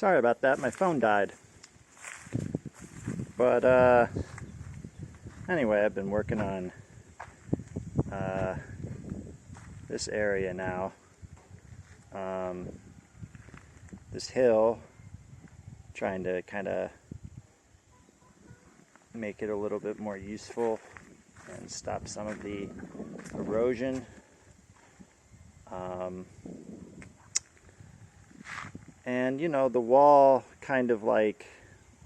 Sorry about that, my phone died. But anyway, I've been working on this area now. This hill, trying to kind of make it a little bit more useful and stop some of the erosion. And you know, the wall kind of like,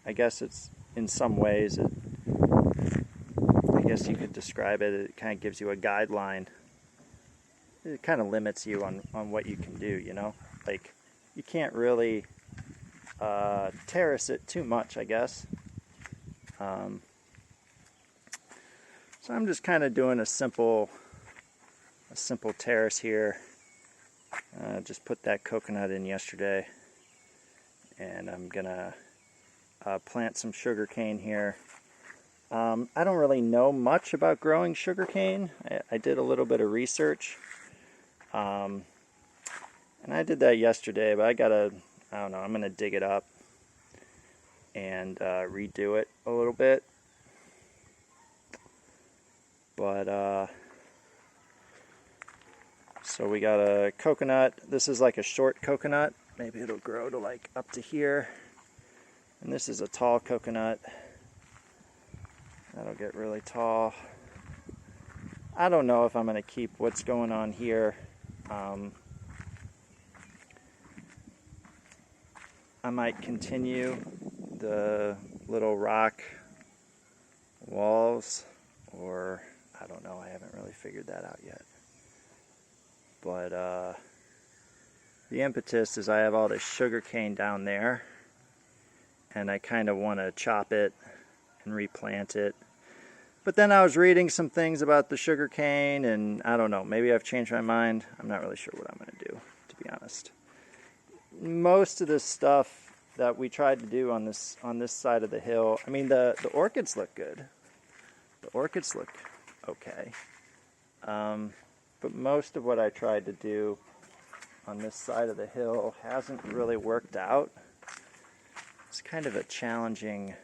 I guess it's in some ways, I guess you could describe it, it kind of gives you a guideline. It kind of limits you on what you can do, you know? Like, you can't really terrace it too much, I guess. So I'm just kind of doing a simple terrace here. Just put that coconut in yesterday, and I'm gonna plant some sugarcane here. I don't really know much about growing sugarcane. I did a little bit of research, and I did that yesterday, but I don't know, I'm gonna dig it up and redo it a little bit. But so we got a coconut. This is like a short coconut. Maybe it'll grow to like up to here. And this is a tall coconut. That'll get really tall. I don't know if I'm going to keep what's going on here. I might continue the little rock walls, or I don't know, I haven't really figured that out yet. But the impetus is I have all this sugar cane down there, and I kind of want to chop it and replant it. But then I was reading some things about the sugar cane, and I don't know, maybe I've changed my mind. I'm not really sure what I'm going to do, to be honest. Most of the stuff that we tried to do on this side of the hill, I mean, the orchids look good. The orchids look okay. But most of what I tried to do on this side of the hill hasn't really worked out. It's kind of a challenging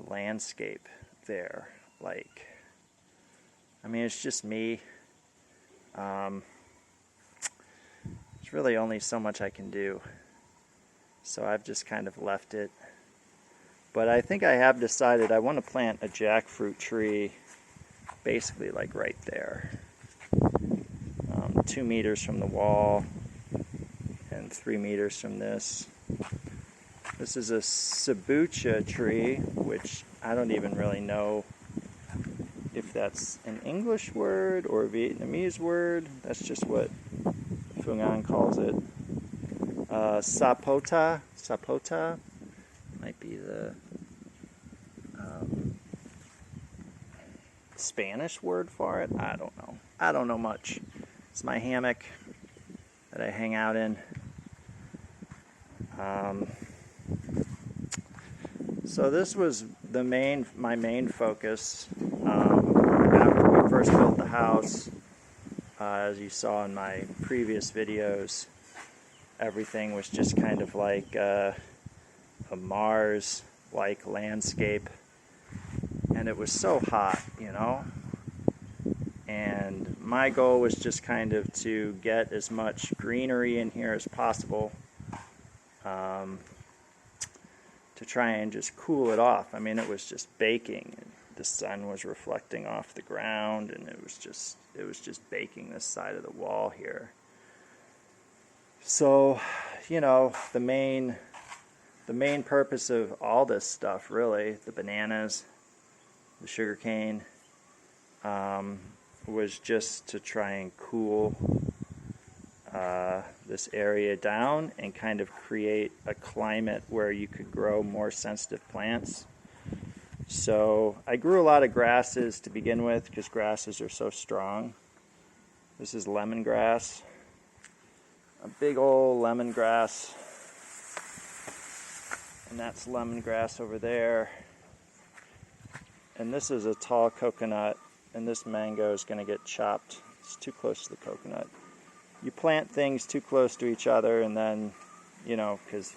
landscape there. Like, I mean, it's just me. There's really only so much I can do. So I've just kind of left it. But I think I have decided I want to plant a jackfruit tree basically like right there. 2 meters from the wall and 3 meters from this. This is a Cebucha tree, which I don't even really know if that's an English word or a Vietnamese word. That's just what Phung An calls it. Sapota might be the Spanish word for it. I don't know. I don't know much. It's my hammock that I hang out in. So this was my main focus. After we first built the house, as you saw in my previous videos, everything was just kind of like a Mars-like landscape. And it was so hot, you know? And my goal was just kind of to get as much greenery in here as possible, to try and just cool it off. I mean, it was just baking. The sun was reflecting off the ground, and it was just baking this side of the wall here. So, you know, the main purpose of all this stuff, really, the bananas, the sugar cane, was just to try and cool this area down and kind of create a climate where you could grow more sensitive plants. So I grew a lot of grasses to begin with because grasses are so strong. This is lemongrass, a big old lemongrass, and that's lemongrass over there. And this is a tall coconut, and this mango is going to get chopped. It's too close to the coconut. You plant things too close to each other, and then you know, because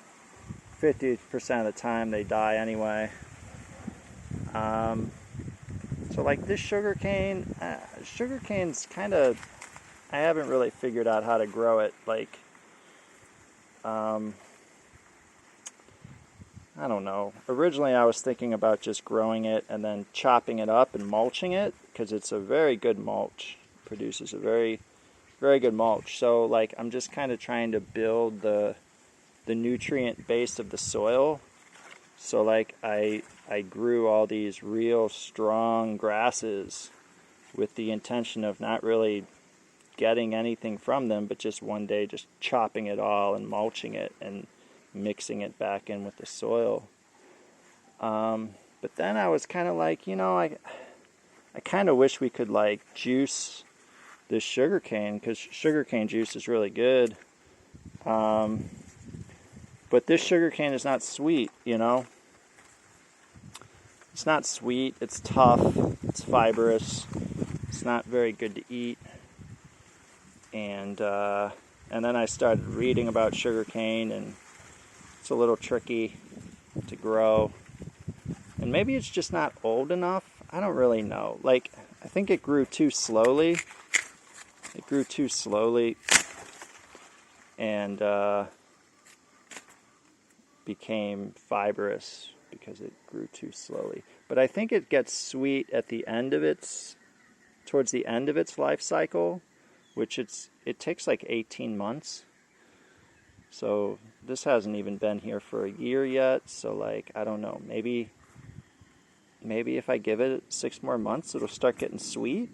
50% of the time they die anyway. So like this sugarcane's kind of, I haven't really figured out how to grow it. Like, I don't know. Originally I was thinking about just growing it and then chopping it up and mulching it, because it's a very good mulch. It produces a very, very good mulch. So like I'm just kind of trying to build the nutrient base of the soil. So like I grew all these real strong grasses with the intention of not really getting anything from them, but just one day just chopping it all and mulching it and mixing it back in with the soil. But then I was kind of like, you know, I kind of wish we could like juice this sugarcane, because sugarcane juice is really good. But this sugarcane is not sweet, you know. It's not sweet, it's tough, it's fibrous, it's not very good to eat. And then I started reading about sugarcane, and it's a little tricky to grow. And maybe it's just not old enough. I don't really know. Like, I think it grew too slowly. It grew too slowly and became fibrous because it grew too slowly. But I think it gets sweet at the end of towards the end of its life cycle, which it takes like 18 months. So this hasn't even been here for a year yet. So like, I don't know, maybe if I give it 6 more months, it'll start getting sweet.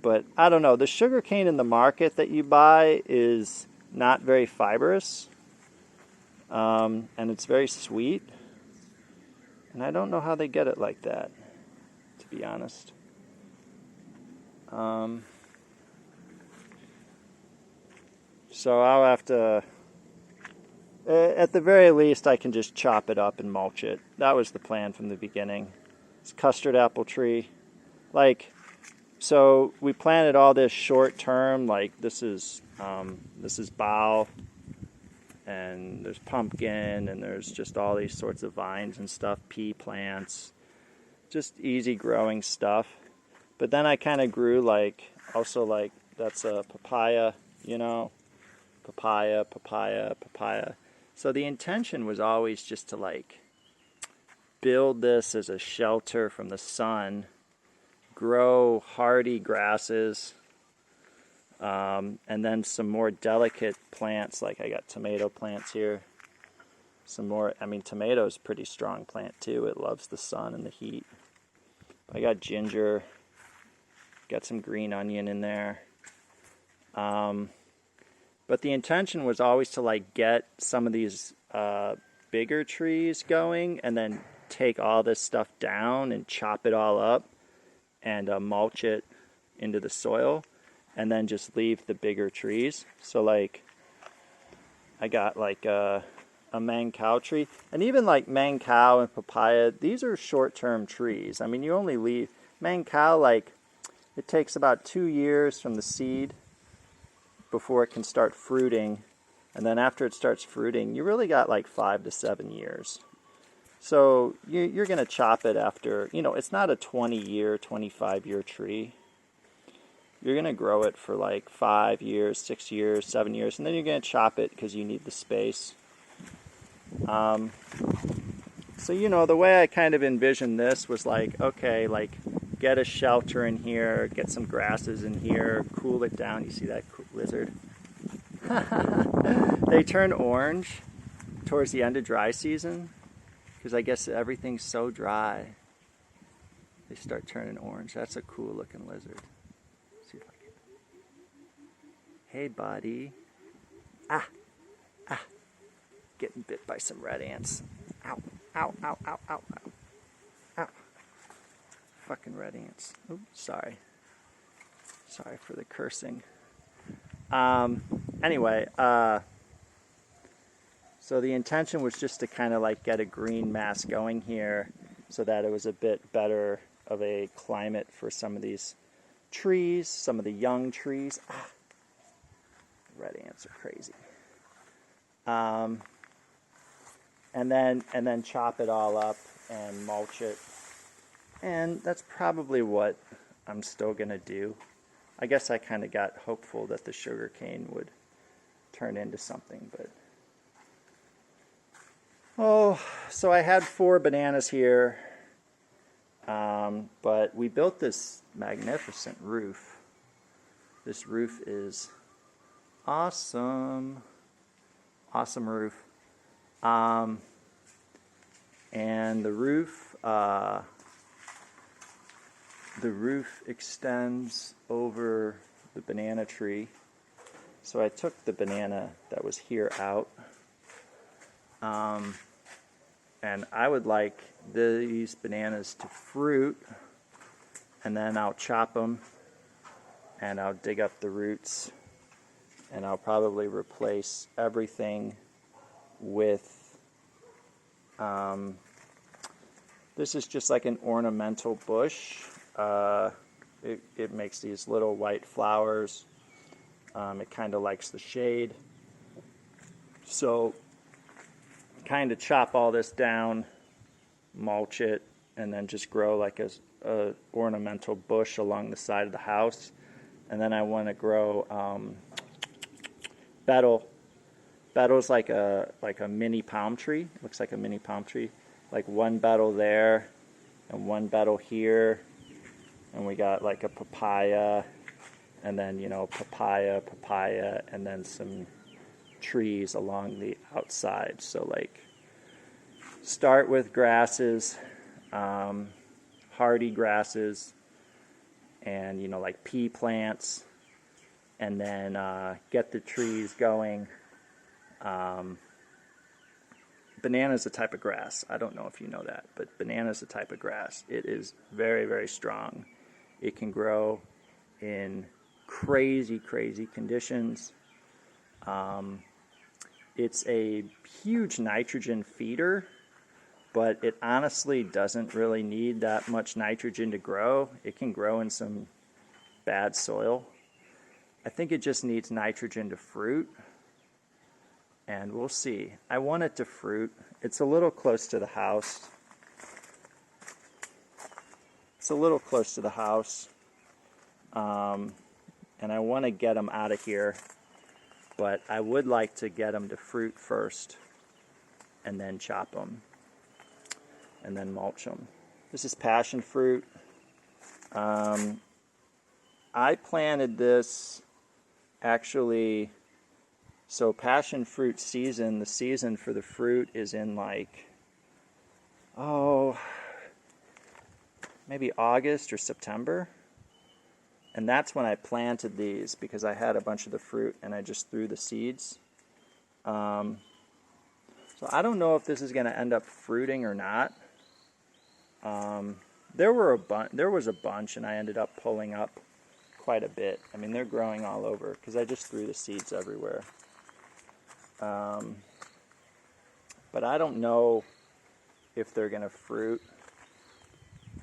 But I don't know, the sugarcane in the market that you buy is not very fibrous. And it's very sweet. And I don't know how they get it like that, to be honest. So I'll have to, at the very least, I can just chop it up and mulch it. That was the plan from the beginning. It's custard apple tree. Like, so we planted all this short term, like this is bao, and there's pumpkin, and there's just all these sorts of vines and stuff, pea plants, just easy growing stuff. But then I kind of grew like, also like, that's a papaya, you know, papaya. So the intention was always just to like build this as a shelter from the sun, grow hardy grasses, and then some more delicate plants, like I got tomato plants here. Some more, I mean, tomato's a pretty strong plant too. It loves the sun and the heat. I got ginger, got some green onion in there. But the intention was always to like get some of these bigger trees going, and then take all this stuff down and chop it all up and mulch it into the soil, and then just leave the bigger trees. So like I got like a mangcow tree, and even like mangcow and papaya, these are short-term trees. I mean, you only leave mangcow, like it takes about 2 years from the seed before it can start fruiting, and then after it starts fruiting, you really got like 5 to 7 years. So you're going to chop it after, you know, it's not a 20-year, 25-year tree. You're going to grow it for like 5 years, 6 years, 7 years, and then you're going to chop it because you need the space. So, you know, the way I kind of envisioned this was like, okay, like get a shelter in here, get some grasses in here, cool it down. You see that lizard? They turn orange towards the end of dry season, because I guess everything's so dry. They start turning orange. That's a cool looking lizard. See if I can. Hey, buddy. Ah. Getting bit by some red ants. Ow. Fucking red ants. Oops, sorry. Sorry for the cursing. Anyway, so the intention was just to kind of like get a green mass going here, so that it was a bit better of a climate for some of these trees, some of the young trees. Red ants are crazy. and then chop it all up and mulch it. And that's probably what I'm still gonna do. I guess I kind of got hopeful that the sugarcane would turn into something, but oh, so I had 4 bananas here, but we built this magnificent roof. This roof is awesome. Awesome roof. And the roof extends over the banana tree. So I took the banana that was here out. And I would like these bananas to fruit, and then I'll chop them and I'll dig up the roots, and I'll probably replace everything with, this is just like an ornamental bush. It makes these little white flowers. It kind of likes the shade. So kind of chop all this down, mulch it, and then just grow like a ornamental bush along the side of the house. And then I want to grow betel. Betel's like a mini palm tree. Looks like a mini palm tree. Like one betel there, and one betel here, and we got like a papaya, and then papaya, and then some trees along the outside. So like start with grasses, hardy grasses, and like pea plants, and then get the trees going. Banana is a type of grass. I don't know if you know that, but banana is a type of grass. It is very, very strong. It can grow in crazy, crazy conditions. It's a huge nitrogen feeder, but it honestly doesn't really need that much nitrogen to grow. It can grow in some bad soil. I think it just needs nitrogen to fruit, and we'll see. I want it to fruit. It's a little close to the house. It's a little close to the house, and I want to get them out of here, but I would like to get them to fruit first, and then chop them, and then mulch them. This is passion fruit. I planted this actually, so passion fruit season, the season for the fruit is in like, maybe August or September. And that's when I planted these, because I had a bunch of the fruit and I just threw the seeds. So I don't know if this is going to end up fruiting or not. There was a bunch, and I ended up pulling up quite a bit. I mean, they're growing all over because I just threw the seeds everywhere. But I don't know if they're going to fruit.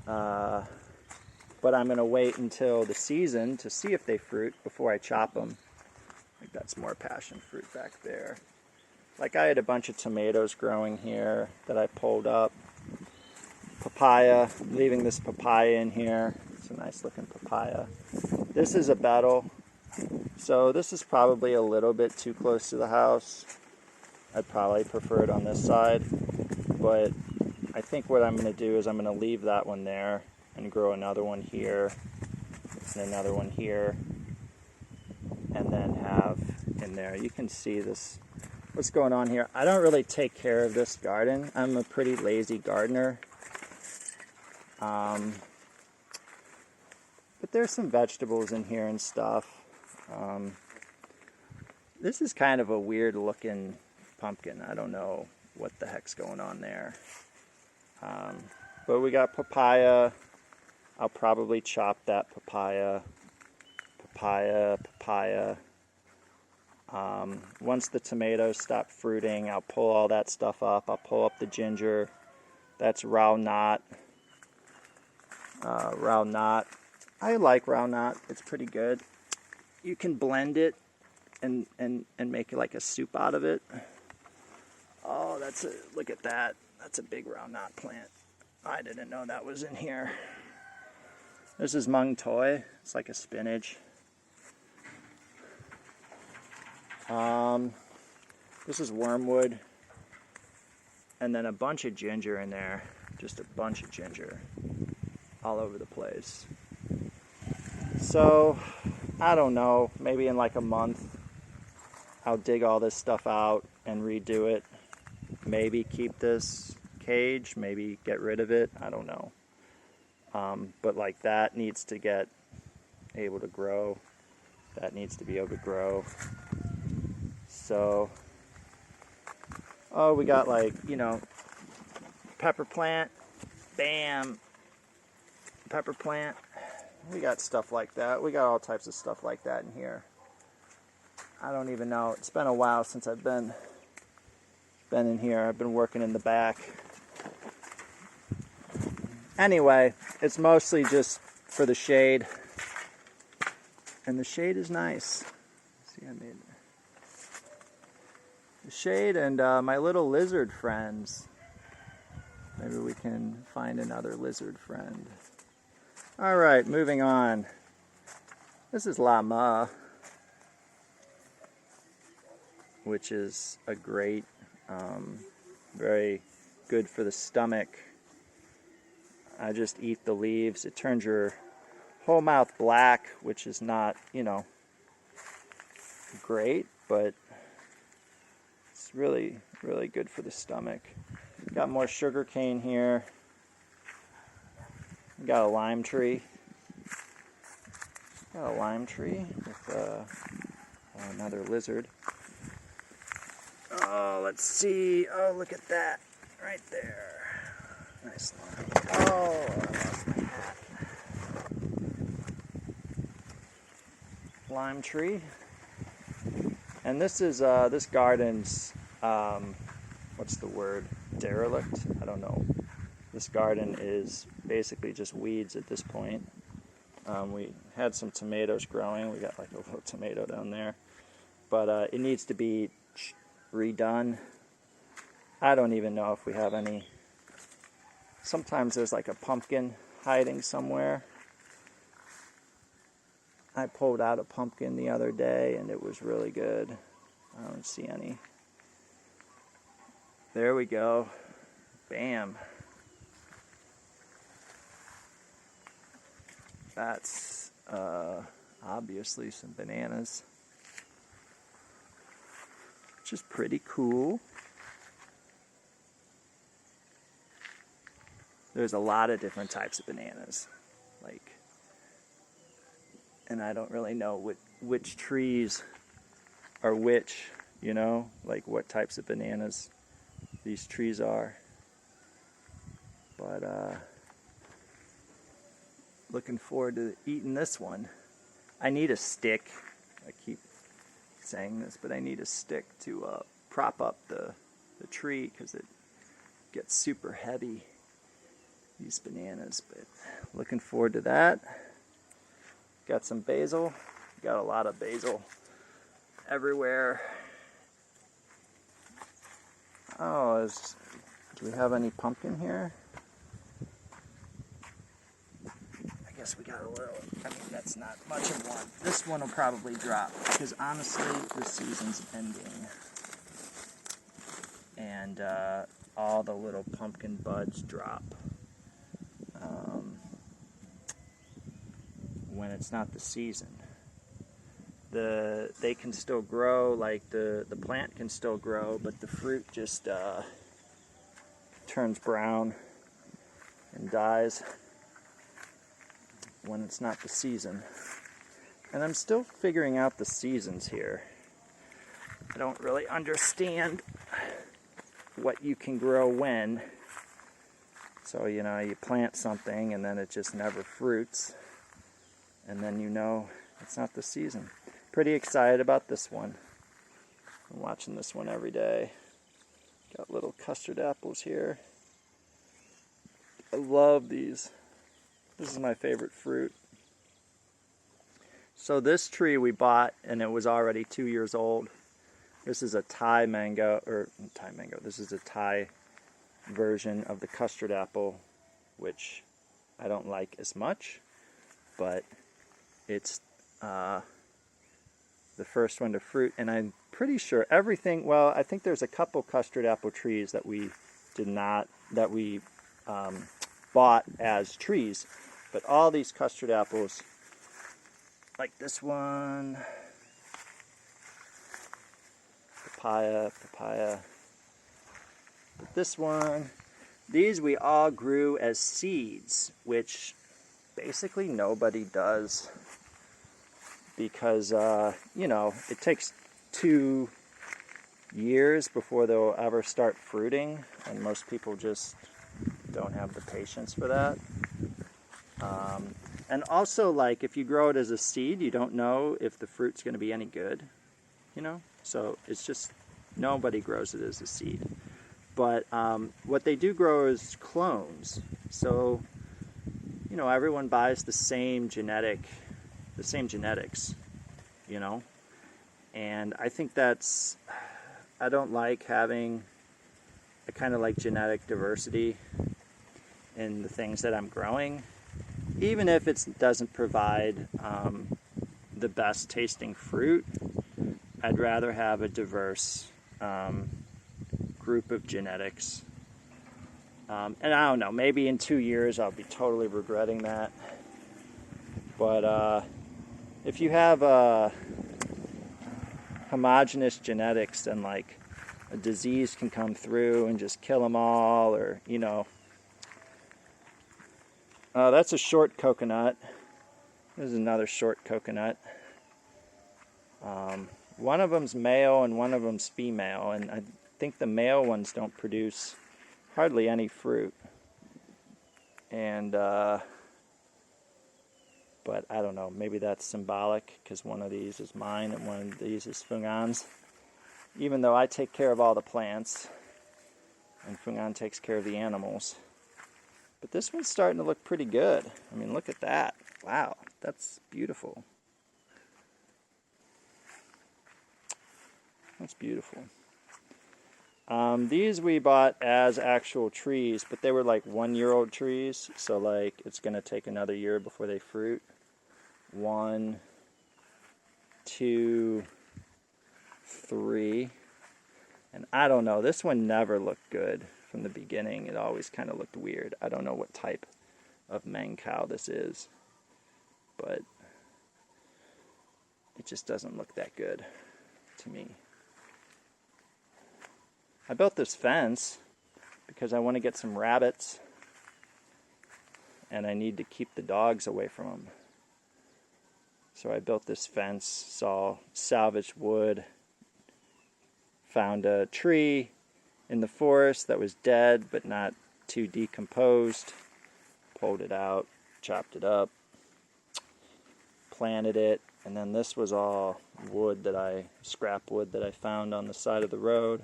But I'm going to wait until the season to see if they fruit before I chop them. I think that's more passion fruit back there. Like I had a bunch of tomatoes growing here that I pulled up. Papaya, leaving this papaya in here. It's a nice looking papaya. This is a betel. So this is probably a little bit too close to the house. I'd probably prefer it on this side. But I think what I'm going to do is I'm going to leave that one there and grow another one here and another one here, and then have in there. You can see this, what's going on here. I don't really take care of this garden. I'm a pretty lazy gardener. But there's some vegetables in here and stuff. This is kind of a weird looking pumpkin. I don't know what the heck's going on there. But we got papaya. I'll probably chop that papaya. Once the tomatoes stop fruiting, I'll pull all that stuff up. I'll pull up the ginger. That's Rao Knot. Rao Knot. I like Rao Knot. It's pretty good. You can blend it and make like a soup out of it. look at that. That's a big round knot plant. I didn't know that was in here. This is mung toi. It's like a spinach. This is wormwood. And then a bunch of ginger in there. Just a bunch of ginger all over the place. So, I don't know. Maybe in like a month, I'll dig all this stuff out and redo it. Maybe keep this cage, maybe get rid of it. I don't know. But like that needs to get able to grow. That needs to be able to grow. So, oh, we got like, you know, pepper plant, bam, pepper plant. We got stuff like that. We got all types of stuff like that in here. I don't even know. It's been a while since I've been in here. I've been working in the back. Anyway, it's mostly just for the shade. And the shade is nice. See, I made it. The shade and my little lizard friends. Maybe we can find another lizard friend. All right, moving on. This is Lama, which is a great, very good for the stomach. I just eat the leaves. It turns your whole mouth black, which is not, you know, great, but it's really, really good for the stomach. Got more sugar cane here. Got a lime tree. Got a lime tree with another lizard. Oh, let's see. Oh, look at that. Right there. Nice lime. Oh, I lost my hat. Lime tree. And this is, this garden's, what's the word? Derelict? I don't know. This garden is basically just weeds at this point. We had some tomatoes growing. We got like a little tomato down there. But it needs to be redone. I don't even know if we have any. Sometimes there's like a pumpkin hiding somewhere. I pulled out a pumpkin the other day and it was really good. I don't see any. There we go. Bam. That's obviously some bananas, which is pretty cool. There's a lot of different types of bananas, like, and I don't really know which trees are which, you know, like what types of bananas these trees are. But looking forward to eating this one. I need a stick. I keep saying this, but I need a stick to prop up the tree because it gets super heavy, these bananas. But looking forward to that. Got some basil. Got a lot of basil everywhere. Oh, do we have any pumpkin here? I guess we got a little. I mean, that's not much of one. This one will probably drop because honestly, the season's ending. And all the little pumpkin buds drop when it's not the season. They can still grow, like the plant can still grow, but the fruit just turns brown and dies when it's not the season. And I'm still figuring out the seasons here. I don't really understand what you can grow when. So, you know, you plant something and then it just never fruits. And then you know it's not the season. Pretty excited about this one. I'm watching this one every day. Got little custard apples here. I love these. This is my favorite fruit. So this tree we bought and it was already 2 years old. This is a Thai mango, this is a Thai version of the custard apple, which I don't like as much, but it's the first one to fruit, and I'm pretty sure everything, well, I think there's a couple custard apple trees that we bought as trees, but all these custard apples, like this one, papaya, but this one, these we all grew as seeds, which basically nobody does, because you know, it takes 2 years before they'll ever start fruiting, and most people just don't have the patience for that. And also, like, if you grow it as a seed, you don't know if the fruit's going to be any good, you know? So it's just, nobody grows it as a seed. But what they do grow is clones. So, you know, everyone buys the same genetics, you know? And I think that's, I don't like having, I kind of like genetic diversity in the things that I'm growing. Even if it doesn't provide the best tasting fruit, I'd rather have a diverse group of genetics. And I don't know, maybe in 2 years I'll be totally regretting that. But if you have homogeneous genetics, then like a disease can come through and just kill them all, or, you know. That's a short coconut. This is another short coconut. One of them's male and one of them's female, and I think the male ones don't produce hardly any fruit. And but I don't know, maybe that's symbolic, because one of these is mine and one of these is Phung An's. Even though I take care of all the plants, and Phung An takes care of the animals. But this one's starting to look pretty good. I mean, look at that. Wow, that's beautiful. That's beautiful. These we bought as actual trees, but they were like 1-year-old trees, so like it's going to take another year before they fruit. 1, 2, 3. And I don't know, this one never looked good from the beginning. It always kind of looked weird. I don't know what type of Mang cow this is, but it just doesn't look that good to me. I built this fence because I want to get some rabbits, and I need to keep the dogs away from them. So I built this fence, saw salvaged wood, found a tree in the forest that was dead but not too decomposed, pulled it out, chopped it up, planted it, and then this was all wood scrap wood that I found on the side of the road,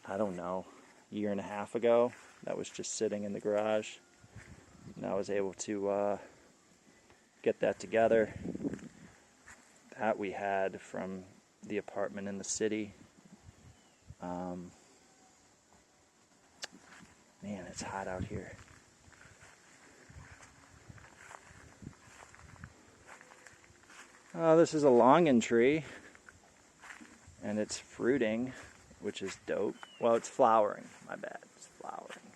I don't know, a year and a half ago. That was just sitting in the garage, and I was able to get that together. That we had from the apartment in the city. Man, it's hot out here. This is a longan tree, and it's fruiting, which is dope. Well, it's flowering, my bad, it's flowering.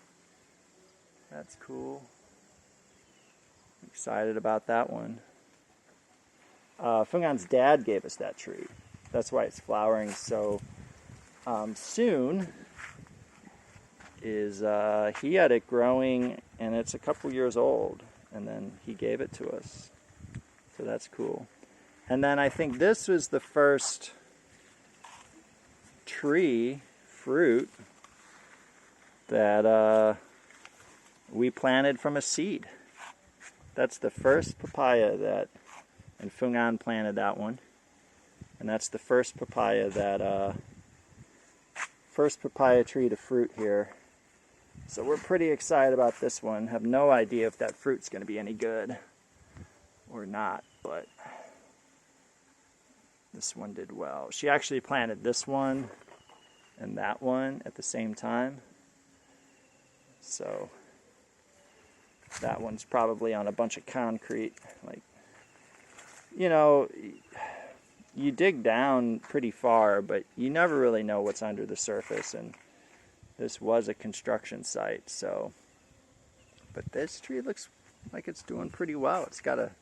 That's cool. Excited about that one. Phung An's dad gave us that tree. That's why it's flowering so soon. He had it growing, and it's a couple years old, and then he gave it to us. So that's cool. And then I think this was the first tree, fruit, that we planted from a seed. That's the first papaya that, and Phung An planted that one. And that's the first papaya first papaya tree to fruit here. So we're pretty excited about this one. Have no idea if that fruit's going to be any good or not, but This one did well. She actually planted this one and that one at the same time. So that one's probably on a bunch of concrete. Like, you know, you dig down pretty far, but you never really know what's under the surface. And this was a construction site, so. But this tree looks like it's doing pretty well. It's got a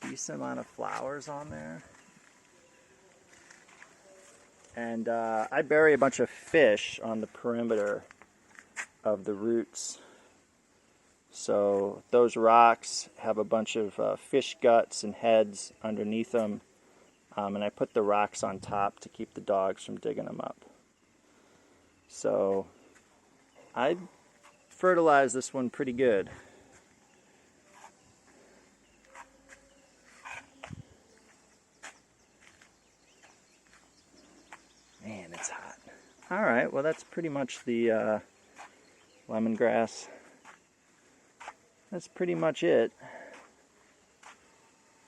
decent amount of flowers on there. And I bury a bunch of fish on the perimeter of the roots. So those rocks have a bunch of fish guts and heads underneath them. And I put the rocks on top to keep the dogs from digging them up. So I fertilized this one pretty good. Man, it's hot. All right, well that's pretty much the lemongrass. That's pretty much it.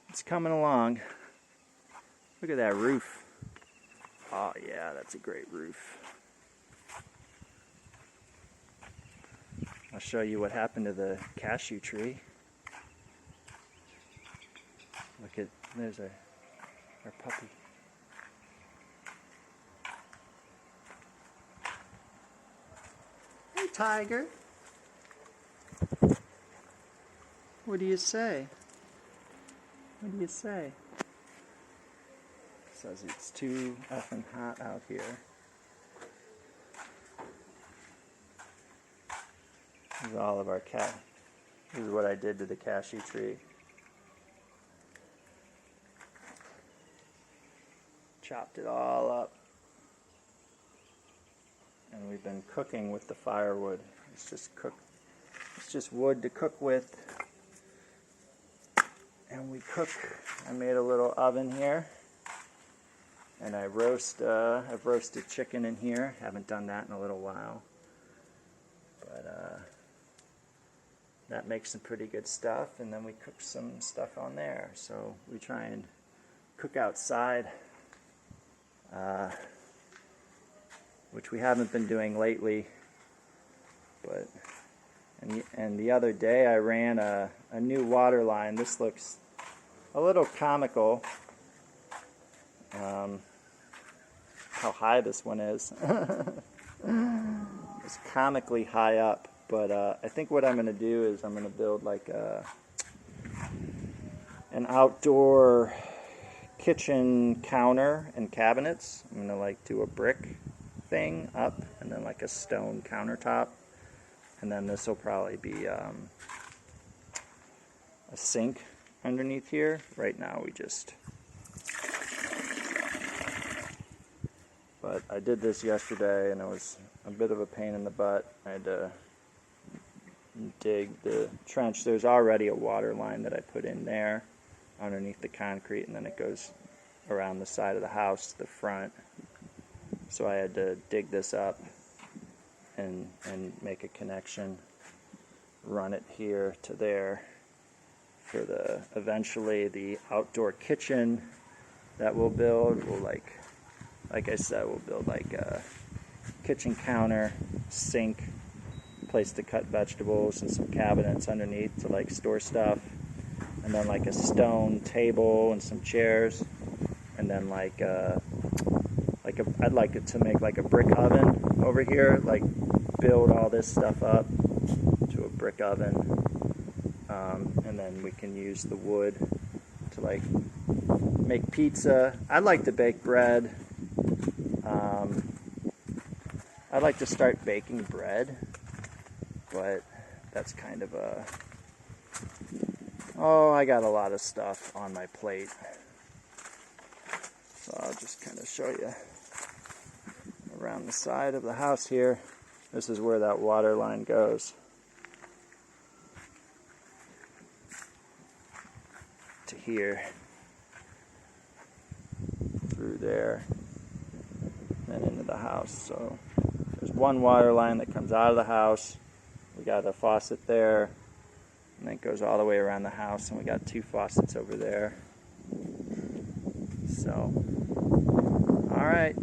It's coming along. Look at that roof. Oh yeah, that's a great roof. I'll show you what happened to the cashew tree. Look at, there's our puppy. Hey, Tiger. What do you say? What do you say? Says it's too effing hot out here. This is all of our cat. This is what I did to the cashew tree. Chopped it all up. And we've been cooking with the firewood. It's just wood to cook with. And we cook. I made a little oven here. And I've roasted chicken in here. Haven't done that in a little while. But that makes some pretty good stuff. And then we cook some stuff on there. So we try and cook outside, which we haven't been doing lately. But and the other day I ran a new water line. This looks a little comical. How high this one is. It's comically high up, but I think what I'm going to do is I'm going to build like an outdoor kitchen counter and cabinets. I'm going to like do a brick thing up and then like a stone countertop, and then this will probably be a sink underneath here. Right now we just... But I did this yesterday and it was a bit of a pain in the butt. I had to dig the trench. There's already a water line that I put in there underneath the concrete, and then it goes around the side of the house to the front. So I had to dig this up and make a connection, run it here to there for eventually the outdoor kitchen that we'll build. We'll like I said, we'll build like a kitchen counter, sink, place to cut vegetables, and some cabinets underneath to like store stuff, and then like a stone table and some chairs, and then I'd like it to make like a brick oven over here, like build all this stuff up to a brick oven, and then we can use the wood to like make pizza. I'd like to bake bread. I'd like to start baking bread, but that's kind of I got a lot of stuff on my plate. So I'll just kind of show you around the side of the house here. This is where that water line goes. To here. Through there. And into the house. So there's one water line that comes out of the house. We got a faucet there, and then it goes all the way around the house, and we got two faucets over there. So So, all right.